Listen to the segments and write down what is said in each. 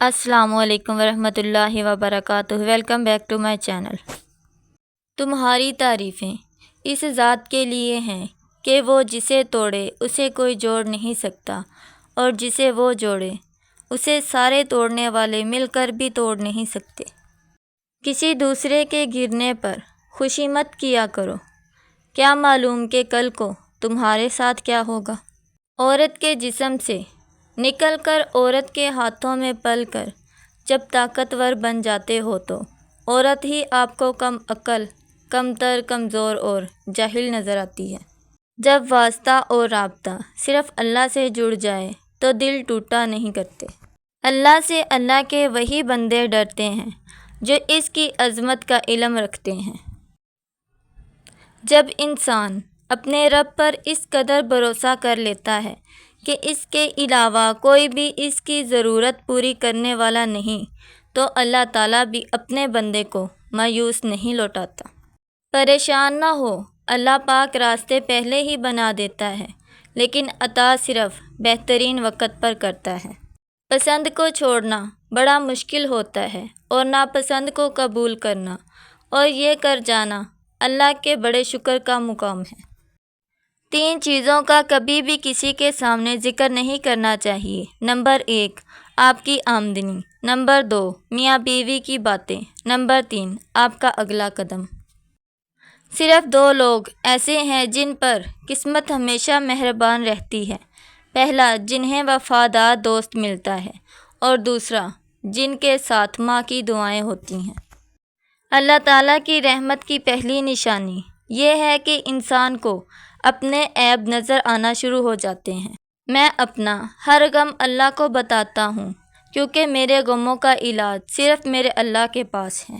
السلام علیکم ورحمۃ اللہ وبرکاتہ۔ Welcome back to my channel. تمہاری تعریفیں اس ذات کے لیے ہیں کہ وہ جسے توڑے اسے کوئی جوڑ نہیں سکتا، اور جسے وہ جوڑے اسے سارے توڑنے والے مل کر بھی توڑ نہیں سکتے۔ کسی دوسرے کے گرنے پر خوشی مت کیا کرو، کیا معلوم کہ کل کو تمہارے ساتھ کیا ہوگا۔ عورت کے جسم سے نکل کر عورت کے ہاتھوں میں پل کر جب طاقتور بن جاتے ہو تو عورت ہی آپ کو کم عقل، کم تر، کمزور اور جاہل نظر آتی ہے۔ جب واسطہ اور رابطہ صرف اللہ سے جڑ جائے تو دل ٹوٹا نہیں کرتے۔ اللہ سے اللہ کے وہی بندے ڈرتے ہیں جو اس کی عظمت کا علم رکھتے ہیں۔ جب انسان اپنے رب پر اس قدر بھروسہ کر لیتا ہے کہ اس کے علاوہ کوئی بھی اس کی ضرورت پوری کرنے والا نہیں، تو اللہ تعالیٰ بھی اپنے بندے کو مایوس نہیں لوٹاتا۔ پریشان نہ ہو، اللہ پاک راستے پہلے ہی بنا دیتا ہے، لیکن عطا صرف بہترین وقت پر کرتا ہے۔ پسند کو چھوڑنا بڑا مشکل ہوتا ہے اور ناپسند کو قبول کرنا، اور یہ کر جانا اللہ کے بڑے شکر کا مقام ہے۔ 3 چیزوں کا کبھی بھی کسی کے سامنے ذکر نہیں کرنا چاہیے۔ نمبر 1، آپ کی آمدنی۔ نمبر 2، میاں بیوی کی باتیں۔ نمبر 3، آپ کا اگلا قدم۔ صرف 2 لوگ ایسے ہیں جن پر قسمت ہمیشہ مہربان رہتی ہے۔ پہلا، جنہیں وفادار دوست ملتا ہے، اور دوسرا، جن کے ساتھ ماں کی دعائیں ہوتی ہیں۔ اللہ تعالیٰ کی رحمت کی پہلی نشانی یہ ہے کہ انسان کو اپنے عیب نظر آنا شروع ہو جاتے ہیں۔ میں اپنا ہر غم اللہ کو بتاتا ہوں، کیونکہ میرے غموں کا علاج صرف میرے اللہ کے پاس ہے۔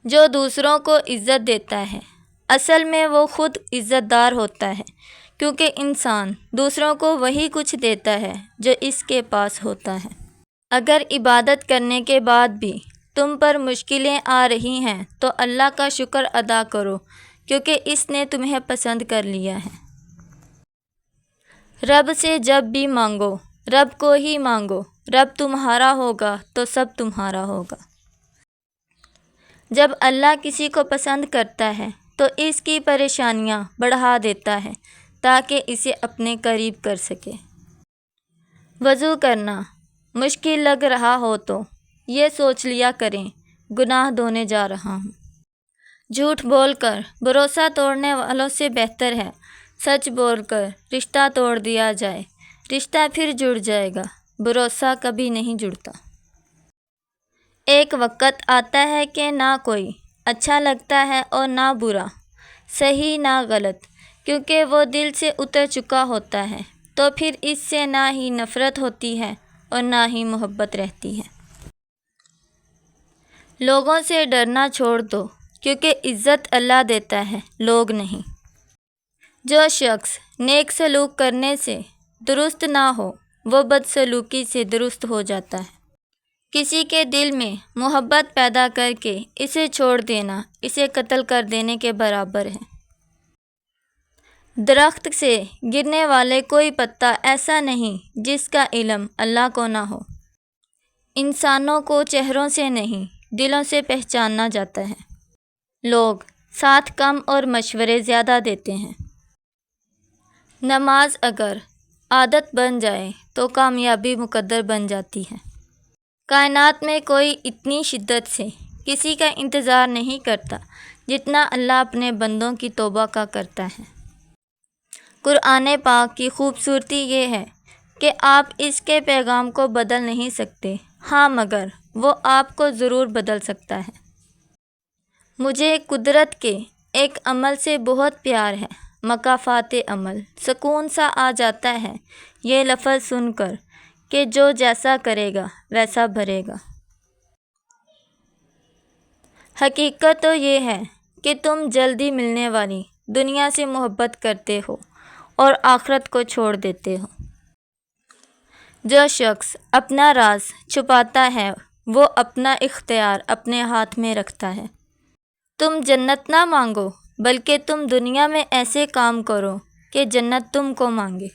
جو دوسروں کو عزت دیتا ہے، اصل میں وہ خود عزت دار ہوتا ہے، کیونکہ انسان دوسروں کو وہی کچھ دیتا ہے جو اس کے پاس ہوتا ہے۔ اگر عبادت کرنے کے بعد بھی تم پر مشکلیں آ رہی ہیں تو اللہ کا شکر ادا کرو، کیونکہ اس نے تمہیں پسند کر لیا ہے۔ رب سے جب بھی مانگو، رب کو ہی مانگو۔ رب تمہارا ہوگا تو سب تمہارا ہوگا۔ جب اللہ کسی کو پسند کرتا ہے تو اس کی پریشانیاں بڑھا دیتا ہے تاکہ اسے اپنے قریب کر سکے۔ وضو کرنا مشکل لگ رہا ہو تو یہ سوچ لیا کریں، گناہ دھونے جا رہا ہوں۔ جھوٹ بول کر بھروسہ توڑنے والوں سے بہتر ہے سچ بول کر رشتہ توڑ دیا جائے۔ رشتہ پھر جڑ جائے گا، بھروسہ کبھی نہیں جڑتا۔ ایک وقت آتا ہے کہ نہ کوئی اچھا لگتا ہے اور نہ برا، صحیح نہ غلط، کیونکہ وہ دل سے اتر چکا ہوتا ہے، تو پھر اس سے نہ ہی نفرت ہوتی ہے اور نہ ہی محبت رہتی ہے۔ لوگوں سے ڈرنا چھوڑ دو، کیونکہ عزت اللہ دیتا ہے، لوگ نہیں۔ جو شخص نیک سلوک کرنے سے درست نہ ہو، وہ بدسلوکی سے درست ہو جاتا ہے۔ کسی کے دل میں محبت پیدا کر کے اسے چھوڑ دینا اسے قتل کر دینے کے برابر ہے۔ درخت سے گرنے والے کوئی پتا ایسا نہیں جس کا علم اللہ کو نہ ہو۔ انسانوں کو چہروں سے نہیں، دلوں سے پہچانا جاتا ہے۔ لوگ ساتھ کم اور مشورے زیادہ دیتے ہیں۔ نماز اگر عادت بن جائے تو کامیابی مقدر بن جاتی ہے۔ کائنات میں کوئی اتنی شدت سے کسی کا انتظار نہیں کرتا جتنا اللہ اپنے بندوں کی توبہ کا کرتا ہے۔ قرآن پاک کی خوبصورتی یہ ہے کہ آپ اس کے پیغام کو بدل نہیں سکتے، ہاں مگر وہ آپ کو ضرور بدل سکتا ہے۔ مجھے قدرت کے ایک عمل سے بہت پیار ہے، مکافات عمل۔ سکون سا آ جاتا ہے یہ لفظ سن کر کہ جو جیسا کرے گا ویسا بھرے گا۔ حقیقت تو یہ ہے کہ تم جلدی ملنے والی دنیا سے محبت کرتے ہو اور آخرت کو چھوڑ دیتے ہو۔ جو شخص اپنا راز چھپاتا ہے وہ اپنا اختیار اپنے ہاتھ میں رکھتا ہے۔ تم جنت نہ مانگو، بلکہ تم دنیا میں ایسے کام کرو کہ جنت تم کو مانگے۔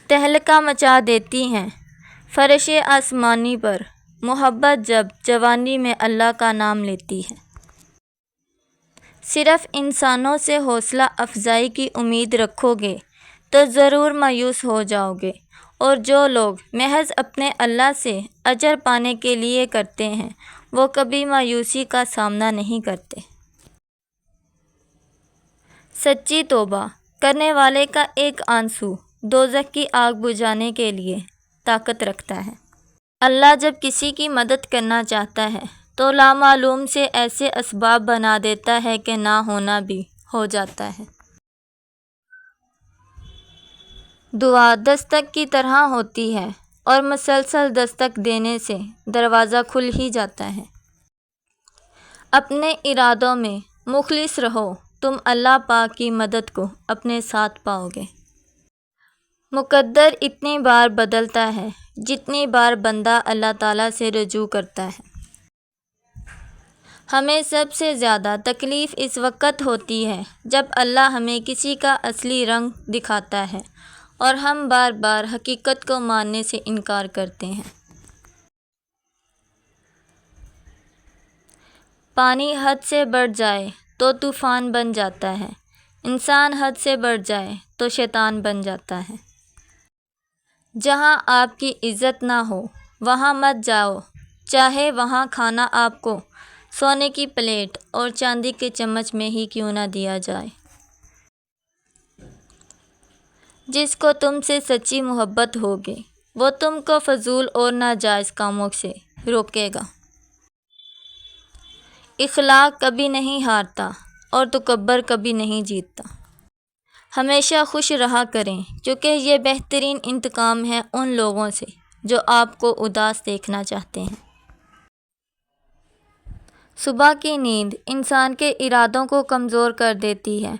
تہلکہ مچا دیتی ہیں فرش آسمانی پر محبت جب جوانی میں اللہ کا نام لیتی ہے۔ صرف انسانوں سے حوصلہ افزائی کی امید رکھو گے تو ضرور مایوس ہو جاؤ گے، اور جو لوگ محض اپنے اللہ سے اجر پانے کے لیے کرتے ہیں وہ کبھی مایوسی کا سامنا نہیں کرتے۔ سچی توبہ کرنے والے کا ایک آنسو دوزخ کی آگ بجھانے کے لیے طاقت رکھتا ہے۔ اللہ جب کسی کی مدد کرنا چاہتا ہے تو لامعلوم سے ایسے اسباب بنا دیتا ہے کہ نہ ہونا بھی ہو جاتا ہے۔ دعا دستک کی طرح ہوتی ہے اور مسلسل دستک دینے سے دروازہ کھل ہی جاتا ہے۔ اپنے ارادوں میں مخلص رہو، تم اللہ پاک کی مدد کو اپنے ساتھ پاؤ گے۔ مقدر اتنی بار بدلتا ہے جتنی بار بندہ اللہ تعالیٰ سے رجوع کرتا ہے۔ ہمیں سب سے زیادہ تکلیف اس وقت ہوتی ہے جب اللہ ہمیں کسی کا اصلی رنگ دکھاتا ہے اور ہم بار بار حقیقت کو ماننے سے انکار کرتے ہیں۔ پانی حد سے بڑھ جائے تو طوفان بن جاتا ہے، انسان حد سے بڑھ جائے تو شیطان بن جاتا ہے۔ جہاں آپ کی عزت نہ ہو وہاں مت جاؤ، چاہے وہاں کھانا آپ کو سونے کی پلیٹ اور چاندی کے چمچ میں ہی کیوں نہ دیا جائے۔ جس کو تم سے سچی محبت ہوگی وہ تم کو فضول اور ناجائز کاموں سے روکے گا۔ اخلاق کبھی نہیں ہارتا اور تکبر کبھی نہیں جیتتا۔ ہمیشہ خوش رہا کریں کیونکہ یہ بہترین انتقام ہے ان لوگوں سے جو آپ کو اداس دیکھنا چاہتے ہیں۔ صبح کی نیند انسان کے ارادوں کو کمزور کر دیتی ہے۔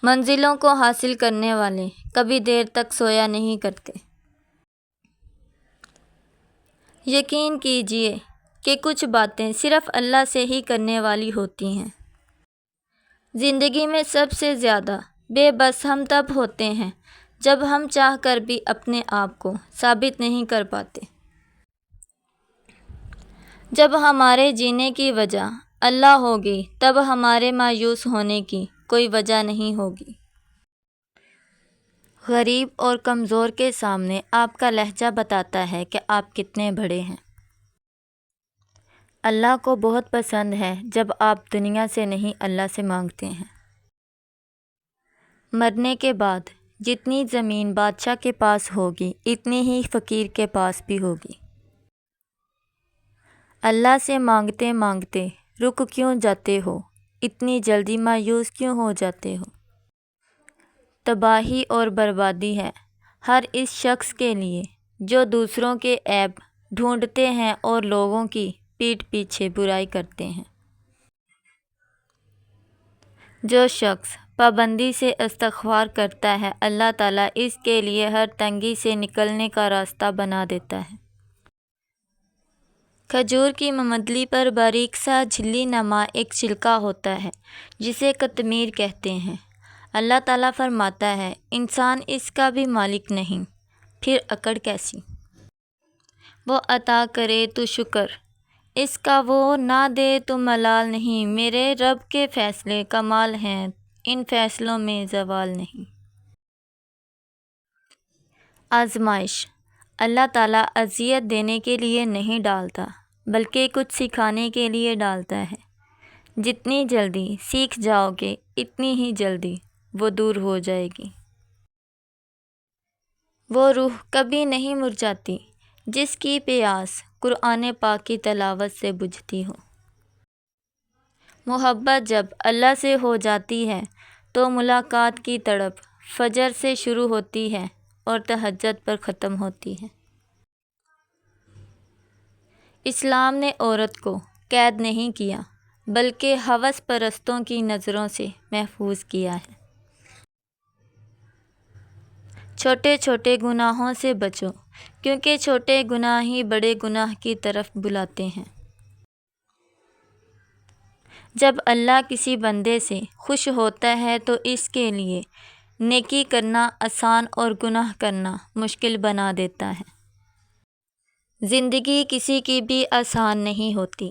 منزلوں کو حاصل کرنے والے کبھی دیر تک سویا نہیں کرتے۔ یقین کیجیے کہ کچھ باتیں صرف اللہ سے ہی کرنے والی ہوتی ہیں۔ زندگی میں سب سے زیادہ بے بس ہم تب ہوتے ہیں جب ہم چاہ کر بھی اپنے آپ کو ثابت نہیں کر پاتے۔ جب ہمارے جینے کی وجہ اللہ ہوگی تب ہمارے مایوس ہونے کی کوئی وجہ نہیں ہوگی۔ غریب اور کمزور کے سامنے آپ کا لہجہ بتاتا ہے کہ آپ کتنے بڑے ہیں۔ اللہ کو بہت پسند ہے جب آپ دنیا سے نہیں اللہ سے مانگتے ہیں۔ مرنے کے بعد جتنی زمین بادشاہ کے پاس ہوگی اتنی ہی فقیر کے پاس بھی ہوگی۔ اللہ سے مانگتے مانگتے رک کیوں جاتے ہو، اتنی جلدی مایوس کیوں ہو جاتے ہو؟ تباہی اور بربادی ہے ہر اس شخص کے لیے جو دوسروں کے عیب ڈھونڈتے ہیں اور لوگوں کی پیٹھ پیچھے برائی کرتے ہیں۔ جو شخص پابندی سے استغفار کرتا ہے اللہ تعالیٰ اس کے لیے ہر تنگی سے نکلنے کا راستہ بنا دیتا ہے۔ کھجور کی ممدلی پر باریک سا جھلی نما ایک چھلکا ہوتا ہے جسے قطمیر کہتے ہیں۔ اللہ تعالیٰ فرماتا ہے انسان اس کا بھی مالک نہیں، پھر اکڑ کیسی؟ وہ عطا کرے تو شکر اس کا، وہ نہ دے تو ملال نہیں۔ میرے رب کے فیصلے کمال ہیں، ان فیصلوں میں زوال نہیں۔ آزمائش اللہ تعالیٰ اذیت دینے کے لیے نہیں ڈالتا بلکہ کچھ سکھانے کے لیے ڈالتا ہے۔ جتنی جلدی سیکھ جاؤ گے اتنی ہی جلدی وہ دور ہو جائے گی۔ وہ روح کبھی نہیں مرجھاتی جس کی پیاس قرآن پاک کی تلاوت سے بجھتی ہو۔ محبت جب اللہ سے ہو جاتی ہے تو ملاقات کی تڑپ فجر سے شروع ہوتی ہے اور تہجد پر ختم ہوتی ہے۔ اسلام نے عورت کو قید نہیں کیا بلکہ ہوس پرستوں کی نظروں سے محفوظ کیا ہے۔ چھوٹے چھوٹے گناہوں سے بچو کیونکہ چھوٹے گناہ ہی بڑے گناہ کی طرف بلاتے ہیں۔ جب اللہ کسی بندے سے خوش ہوتا ہے تو اس کے لیے نیکی کرنا آسان اور گناہ کرنا مشکل بنا دیتا ہے۔ زندگی کسی کی بھی آسان نہیں ہوتی،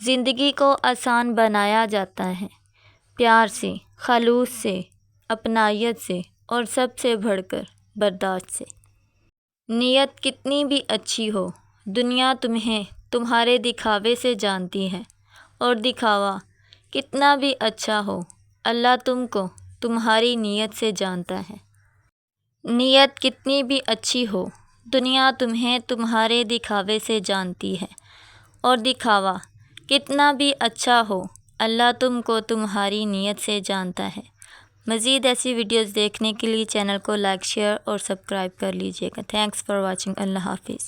زندگی کو آسان بنایا جاتا ہے پیار سے، خلوص سے، اپنائیت سے اور سب سے بڑھ کر برداشت سے۔ نیت کتنی بھی اچھی ہو، دنیا تمہیں تمہارے دکھاوے سے جانتی ہے، اور دکھاوا کتنا بھی اچھا ہو، اللہ تم کو تمہاری نیت سے جانتا ہے۔ نیت کتنی بھی اچھی ہو، دنیا تمہیں تمہارے دکھاوے سے جانتی ہے، اور دکھاوا کتنا بھی اچھا ہو، اللہ تم کو تمہاری نیت سے جانتا ہے۔ مزید ایسی ویڈیوز دیکھنے کے لیے چینل کو لائک، شیئر اور سبسکرائب کر لیجیے گا۔ Thanks for watching. اللہ حافظ۔